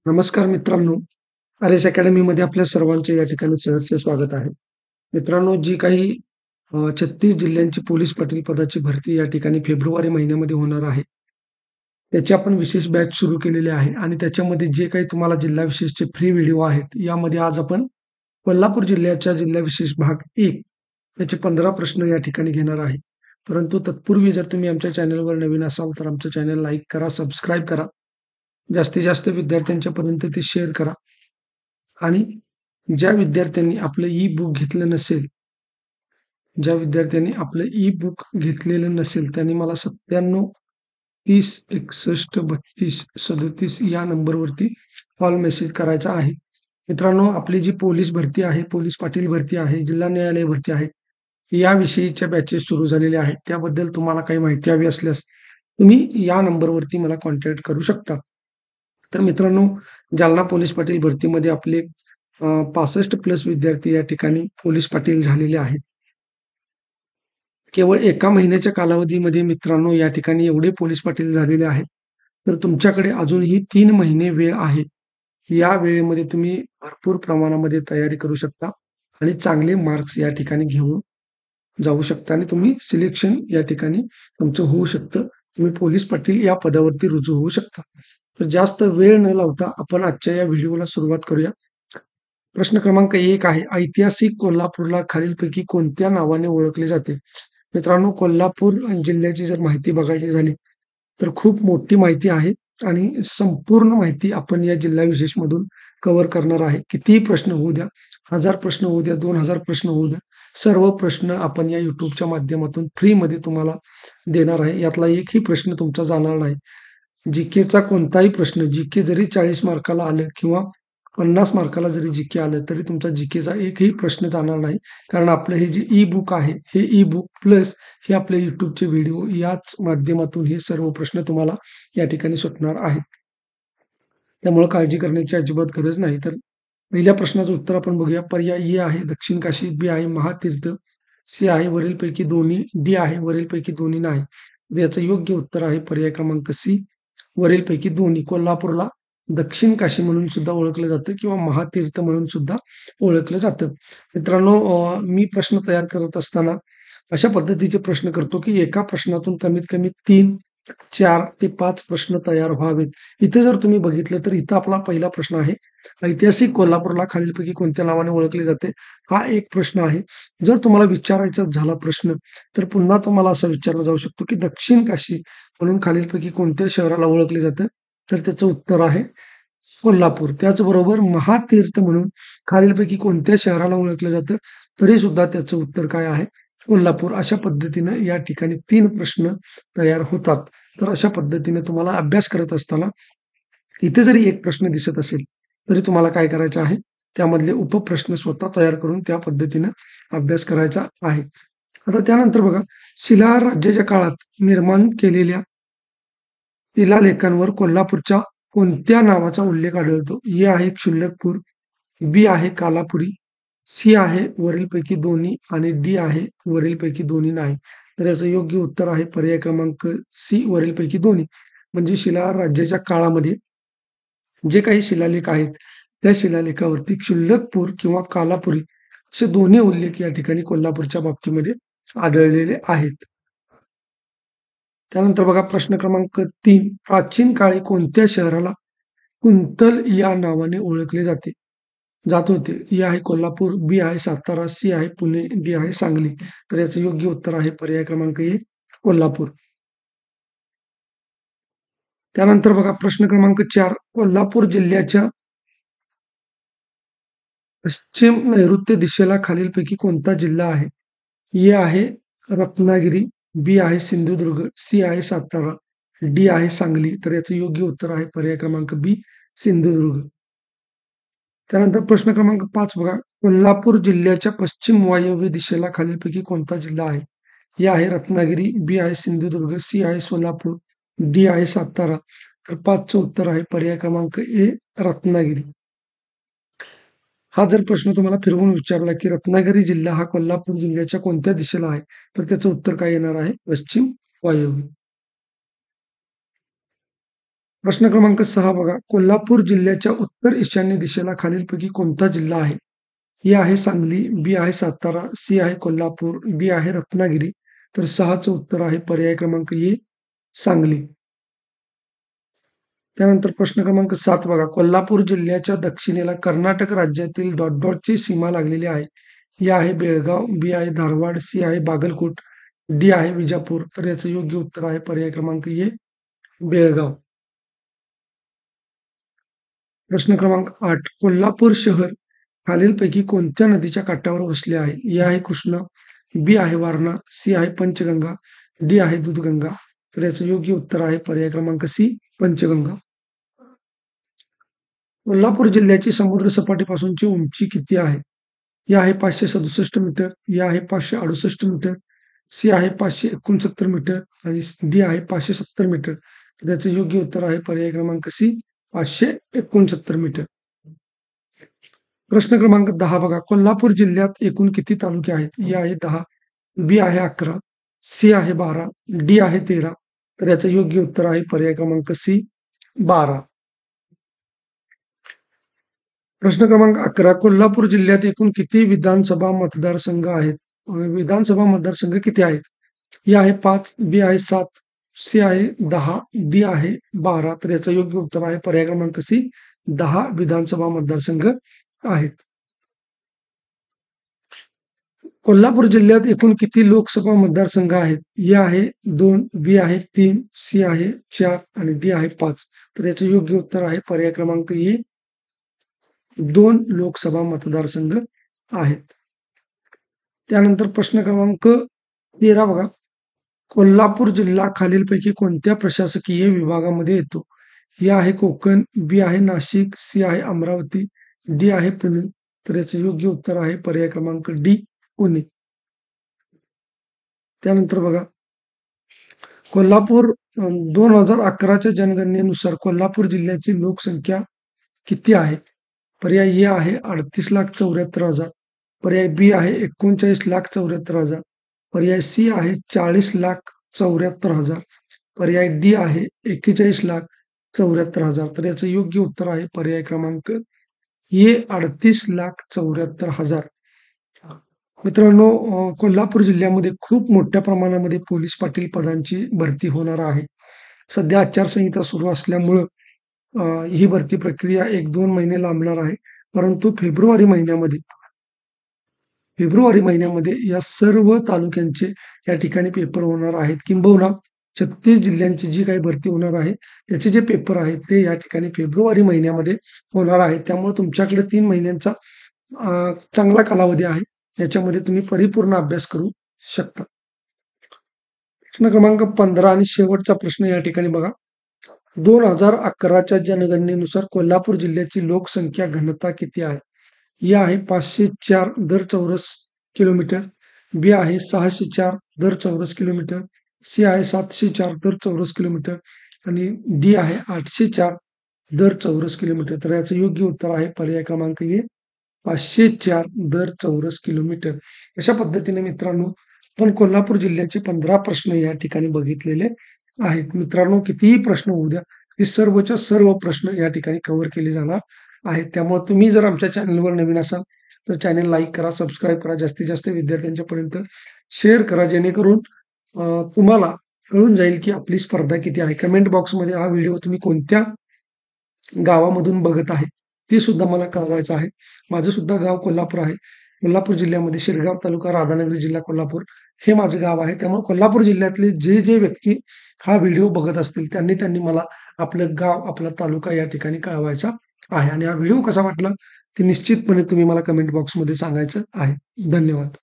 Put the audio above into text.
नमस्कार मित्रांनो, आर.एस अकॅडमीमध्ये आपल्या सर्वांचे या ठिकाणी सहर्ष स्वागत आहे. मित्रांनो, जी काही 36 जिल्ह्यांची पोलीस पाटील पदाची भरती या ठिकाणी फेब्रुवारी महिन्यामध्ये होणार आहे. त्याची आपण विशेष बॅच सुरू केलेली आहे आणि त्याच्यामध्ये जे काही तुम्हाला जिल्हा विशेषचे फ्री व्हिडिओ आहेत, यामध्ये आज आपण कोल्हापूर जिल्ह्याच्या जिल्हा विशेष भाग 1 याचे 15 प्रश्न या ठिकाणी घेणार आहे. परंतु तत्पूर्वी जर तुम्ही आमच्या चॅनलवर नवीन असाल, तर आमचं चॅनल लाईक करा, सबस्क्राईब करा. जास्तीत जास्त विद्यार्थ्यांच्या पर्यंत ते शेअर करा आणि ज्या विद्यार्थ्यांनी आपलं ई बुक घेतलं नसेल, ज्या विद्यार्थ्यांनी आपलं ई बुक घेतलेलं नसेल, त्यांनी मला 97 30 61 32 37 या नंबरवरती कॉल मेसेज करायचा आहे. मित्रांनो, आपली जी पोलीस भरती आहे, पोलीस पाटील भरती आहे, जिल्हा न्यायालय भरती आहे, याविषयीच्या बॅचेस सुरू झालेल्या आहेत. त्याबद्दल तुम्हाला काही माहिती हवी असल्यास तुम्ही या नंबरवरती मला कॉन्टॅक्ट करू शकता. तर मित्रांनो, जालना पोलीस पाटील भरतीमध्ये आपले 65 प्लस विद्यार्थी या ठिकाणी पोलीस पाटील झालेले आहेत. केवळ एका महिन्याच्या कालावधीमध्ये मित्रांनो या ठिकाणी एवढे पोलीस पाटील झालेले आहेत. तर तुमच्याकडे अजूनही 3 महिने वेळ आहे. या वेळेमध्ये तुम्ही भरपूर प्रमाणामध्ये तयारी करू शकता आणि चांगले मार्क्स या ठिकाणी घेऊन जाऊ शकता आणि तुम्ही सिलेक्शन या ठिकाणी तुमचं होऊ शकतं. तुम्ही पोलीस पाटील या पदावरती रुजू होऊ शकता. तर जास्त वेळ न लावता आपण आजच्या या व्हिडिओला सुरुवात करूया. प्रश्न क्रमांक 1 आहे, ऐतिहासिक कोल्हापूरला खालीलपैकी कोणत्या नावाने ओळखले जाते? मित्रांनो, कोल्हापूर जिल्ह्याची जर माहिती बघायची झाली, तर खूप मोठी माहिती आहे आणि संपूर्ण माहिती आपण या जिल्हा विशेषमधून कव्हर करणार आहे. कितीही प्रश्न होऊ द्या, 1000 प्रश्न होऊ द्या, 2000 प्रश्न होऊ द्या, सर्व प्रश्न आपण या YouTubeच्या माध्यमातून फ्रीमध्ये तुम्हाला देणार आहे. यातला एकही प्रश्न तुमचा जाणार नाही. जी-केचा कोणताही प्रश्न, जी-के जरी 40 मार्काला आलं किंवा 50 मार्काला जरी जी-के आलं, तरी तुमचा जी-केचा एकही प्रश्न जाणार नाही. कारण आपलं हे जे ई-बुक आहे, हे ई-बुक प्लस हे आपले YouTubeचे व्हिडिओ याच माध्यमातून हे सर्व प्रश्न तुम्हाला या ठिकाणी सुटणार आहेत. त्यामुळे काळजी करण्याची अजिबात गरज नाही. तर पहिल्या प्रश्नाचं उत्तर आपण बघूया. पर्याय ए आहे दक्षिण काशी, बी आहे महातीर्थ, सी आहे वरीलपैकी दोन्ही, डी आहे वरीलपैकी दोन्ही नाही. तर याचं योग्य उत्तर आहे पर्याय क्रमांक सी, वरीलपैकी दोन्ही. कोल्हापूरला दक्षिण काशी म्हणून सुद्धा ओळखलं जातं किंवा महातीर्थ म्हणून सुद्धा ओळखलं जातं. मित्रांनो, मी प्रश्न तयार करत असताना अशा पद्धतीचे प्रश्न करतो, की एका प्रश्नातून कमीत कमी 3, 4 ते 5 प्रश्न तयार व्हावेत. इथे जर तुम्ही बघितलं तर इथं आपला पहिला प्रश्न आहे, ऐतिहासिक कोल्हापूरला खालीलपैकी कोणत्या नावाने ओळखले जाते? हा एक प्रश्न आहे. जर तुम्हाला विचारायचा झाला प्रश्न, तर पुन्हा तुम्हाला असा विचारला जाऊ शकतो, की दक्षिण काशी म्हणून खालीलपैकी कोणत्या शहराला ओळखले जातं? तर त्याचं उत्तर आहे कोल्हापूर. त्याचबरोबर महातीर्थ म्हणून खालीलपैकी कोणत्या शहराला ओळखलं जातं? तरी सुद्धा त्याचं उत्तर काय आहे? कोल्हापूर. अशा पद्धतीनं या ठिकाणी 3 प्रश्न तयार होतात. तर अशा पद्धतीने तुम्हाला अभ्यास करत असताना इथे जरी एक प्रश्न दिसत असेल, तरी तुम्हाला काय करायचं आहे? त्यामधले उपप्रश्न स्वतः तयार करून त्या पद्धतीनं अभ्यास करायचा आहे. आता त्यानंतर बघा, शिलाहार राज्याच्या काळात निर्माण केलेल्या शिलालेखांवर कोल्हापूरच्या कोणत्या नावाचा उल्लेख आढळतो? ए आहे क्षुल्लकपूर, बी आहे कालापुरी, सी आहे वरीलपैकी दोन्ही आणि डी आहे वरीलपैकी दोन्ही नाही. तर याचं योग्य उत्तर आहे पर्याय क्रमांक सी, वरीलपैकी दोन्ही. म्हणजे शिलाहार राज्याच्या काळामध्ये जे काही शिलालेख आहेत, त्या शिलालेखावरती क्षुल्लकपूर किंवा कालापुरी असे दोन्ही उल्लेख या ठिकाणी कोल्हापूरच्या बाबतीमध्ये आढळलेले आहेत. त्यानंतर बघा प्रश्न क्रमांक 3, प्राचीन काळी कोणत्या शहराला कुंतल या नावाने ओळखले जात होते? ए आहे कोल्हापूर, बी आहे सातारा, सी आहे पुणे, डी आहे सांगली. तर याचं योग्य उत्तर आहे पर्याय क्रमांक ए, कोल्हापूर. त्यानंतर बघा प्रश्न क्रमांक 4, कोल्हापूर जिल्ह्याच्या पश्चिम नैऋत्य दिशेला खालीलपैकी कोणता जिल्हा आहे? ए आहे रत्नागिरी, बी आहे सिंधुदुर्ग, सी आहे सातारा, डी आहे सांगली. तर याचं योग्य उत्तर आहे पर्याय क्रमांक बी, सिंधुदुर्ग. त्यानंतर प्रश्न क्रमांक 5 बघा, कोल्हापूर जिल्ह्याच्या पश्चिम वायव्य दिशेला खालीलपैकी कोणता जिल्हा आहे? ए आहे रत्नागिरी, बी आहे सिंधुदुर्ग, सी आहे सोलापूर, डी आहे सातारा. तर 5चं उत्तर आहे पर्याय क्रमांक ए, रत्नागिरी. हा जर प्रश्न तुम्हाला फिरवून विचारला, की रत्नागिरी जिल्हा हा कोल्हापूर जिल्ह्याच्या कोणत्या दिशेला आहे? तर त्याचं उत्तर काय येणार आहे? पश्चिम वायव्य. प्रश्न क्रमांक 6 बघा. कोल्हापूर जिल्ह्याच्या उत्तर ईशान्य दिशेला खालीलपैकी कोणता जिल्हा आहे? ए आहे सांगली, बी आहे सातारा, सी आहे कोल्हापूर, डी आहे रत्नागिरी. तर 6चं उत्तर आहे पर्याय क्रमांक ए सांगली. त्यानंतर प्रश्न क्रमांक 7 बघा. कोल्हापूर जिल्ह्याच्या दक्षिणेला कर्नाटक राज्यातील डॉट-डॉटची सीमा लागलेली आहे. ए आहे बेळगाव, बी आहे धारवाड, सी आहे बागलकोट, डी आहे विजापूर. तर याचं योग्य उत्तर आहे पर्याय क्रमांक ए बेळगाव. प्रश्न क्रमांक 8. कोल्हापूर शहर खालीलपैकी कोणत्या नदीच्या काठावर वसले आहे? ए आहे कृष्णा, बी आहे वारणा, सी आहे पंचगंगा, डी आहे दूधगंगा. तर याचं योग्य उत्तर आहे पर्याय क्रमांक सी पंचगंगा. कोल्हापूर जिल्ह्याची समुद्र सपाटीपासूनची उंची किती आहे? ए आहे 567 मीटर, ए आहे 568 मीटर, सी आहे 569 मीटर आणि डी आहे 570 मीटर. तर त्याचं योग्य उत्तर आहे पर्याय क्रमांक सी 569 मीटर. प्रश्न क्रमांक 10 बघा. कोल्हापूर जिल्ह्यात एकूण किती तालुके आहेत? ए आहे 10, बी आहे 11, सी आहे 12, डी आहे 13. तर याचं योग्य उत्तर आहे पर्याय क्रमांक सी 12. प्रश्न क्रमांक 11. कोल्हापूर जिल्ह्यात एकूण किती विधानसभा मतदारसंघ आहेत? विधानसभा मतदारसंघ किती आहेत? ए आहे 5, बी आहे 7, सी आहे 10, डी आहे 12. तर याचं योग्य उत्तर आहे पर्याय क्रमांक सी 10 विधानसभा मतदारसंघ आहेत. कोल्हापूर जिल्ह्यात एकूण किती लोकसभा मतदारसंघ आहेत? ए आहे 2, बी आहे 3, सी आहे 4 आणि डी आहे 5. तर याचं योग्य उत्तर आहे पर्याय क्रमांक ए 2 लोकसभा मतदारसंघ आहेत. त्यानंतर प्रश्न क्रमांक 13 बघा. कोल्हापूर जिल्हा खालीलपैकी कोणत्या प्रशासकीय विभागामध्ये येतो? ए आहे कोकण, बी आहे नाशिक, सी आहे अमरावती, डी आहे पुणे. तर याचं योग्य उत्तर आहे पर्याय क्रमांक डी पुणे. त्यानंतर बघा. कोल्हापूर 2011च्या जनगणनेनुसार कोल्हापूर जिल्ह्याची लोकसंख्या किती आहे? पर्याय ए आहे 38,74,000, पर्याय बी आहे 39,74,000, पर्याय सी आहे 40,74,000, पर्याय डी आहे 41,74,000. तर याचं योग्य उत्तर आहे पर्याय क्रमांक ए 38,74,000. मित्रांनो, कोल्हापूर जिल्ह्यामध्ये खूप मोठ्या प्रमाणामध्ये पोलीस पाटील पदांची भरती होणार आहे. सध्या आचारसंहिता सुरू असल्यामुळं ही भरती प्रक्रिया 1-2 महिने लांबणार आहे. परंतु फेब्रुवारी महिन्यामध्ये या सर्व तालुक्यांचे या ठिकाणी पेपर होणार आहेत. किंबहुना 36 जिल्ह्यांची जी काही भरती होणार आहे, त्याचे जे पेपर आहेत ते या ठिकाणी फेब्रुवारी महिन्यामध्ये होणार आहेत. त्यामुळे तुमच्याकडे 3 महिन्यांचा चांगला कालावधी आहे. याच्यामध्ये तुम्ही परिपूर्ण अभ्यास करू शकता. प्रश्न क्रमांक 15 आणि शेवटचा प्रश्न या ठिकाणी बघा. 2011च्या जनगणनेनुसार कोल्हापूर जिल्ह्याची लोकसंख्या घनता किती आहे? ए आहे 504 दर चौरस किलोमीटर, बी आहे 604 दर चौरस किलोमीटर, सी आहे 704 दर चौरस किलोमीटर आणि डी आहे 804 दर चौरस किलोमीटर. तर याचं योग्य उत्तर आहे पर्याय क्रमांक ए 504 दर चौरस किलोमीटर. अशा पद्धतीने मित्रांनो आपण कोल्हापूर जिल्ह्याचे 15 प्रश्न या ठिकाणी बघितलेले आहेत. मित्रांनो, कितीही प्रश्न होऊ द्या, हे सर्वच्या सर्व प्रश्न या ठिकाणी कव्हर केले जाणार आहेत. त्यामुळे तुम्ही जर आमच्या चॅनलवर नवीन असाल तर चॅनल लाईक करा, सबस्क्राईब करा, जास्तीत जास्त विद्यार्थ्यांच्या पर्यंत शेअर करा, जेणेकरून तुम्हाला कळून जाईल की आपली स्पर्धा किती आहे. कमेंट बॉक्समध्ये हा व्हिडिओ तुम्ही कोणत्या गावामधून बघत आहे ते सुद्धा मला कळवायचं आहे. माझं सुद्धा गाव कोल्हापूर आहे. कोल्हापूर जिल्ह्यामध्ये शिरगाव तालुका, राधानगरी जिल्हा कोल्हापूर हे माझं गाव आहे. त्यामुळे कोल्हापूर जिल्ह्यातले जे व्यक्ती हा व्हिडिओ बघत असतील त्यांनी मला आपलं गाव, आपला तालुका या ठिकाणी कळवायचा आहे. आणि हा व्हिडिओ कसा वाटला ते निश्चितपणे तुम्ही मला कमेंट बॉक्समध्ये सांगायचं आहे. धन्यवाद.